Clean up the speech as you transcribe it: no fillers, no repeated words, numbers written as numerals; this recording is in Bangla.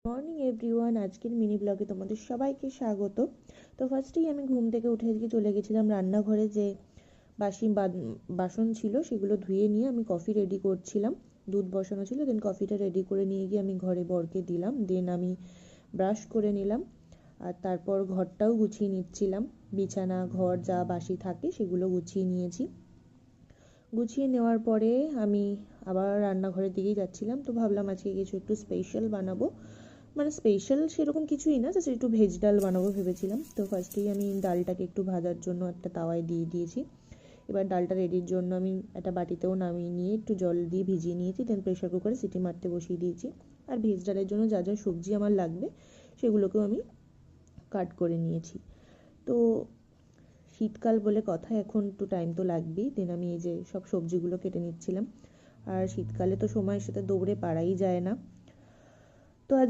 মর্নিং এভরিওয়ান, আজকের মিনি ব্লগে তোমাদের সবাইকে স্বাগত। তো ফার্স্টেই আমি ঘুম থেকে উঠে আজকে চলে গেছিলাম রান্নাঘরে। যে বাসি বাসন ছিল সেগুলো ধুয়ে নিয়ে আমি কফি রেডি করছিলাম। দুধ বসানো ছিল, দেন কফিটা রেডি করে নিয়ে গিয়ে আমি ঘরে বরকে দিলাম। দেন আমি ব্রাশ করে নিলাম, আর তারপর ঘরটাও গুছিয়ে নিচ্ছিলাম। বিছানা ঘর যা বাসি থাকে সেগুলো গুছিয়ে নিয়েছি। গুছিয়ে নেওয়ার পরে আমি আবার রান্নাঘরের দিকেই যাচ্ছিলাম। তো ভাবলাম আজকে কিছু একটু স্পেশাল বানাবো, মানে স্পেশাল সেরকম কিছুই না, জাস্ট একটু ভেজ ডাল বানাবো ভেবেছিলাম। তো ফার্স্টেই আমি ডালটাকে একটু ভাজার জন্য একটা তাওয়ায় দিয়ে দিয়েছি। এবার ডালটা রেডির জন্য আমি একটা বাটিতেও নামিয়ে নিয়ে একটু জল দিয়ে ভিজিয়ে নিয়েছি। দেন প্রেশার কুকারে সিটি মারতে বসিয়ে দিয়েছি। আর ভেজ ডালের জন্য যা যা সবজি আমার লাগবে সেগুলোকেও আমি কাট করে নিয়েছি। তো শীতকাল বলে কথা, এখন একটু টাইম তো লাগবেই। দেন আমি এই যে সব সবজিগুলো কেটে নিচ্ছিলাম। আর শীতকালে তো সময়ের সাথে দৌড়ে পারাই যায় না,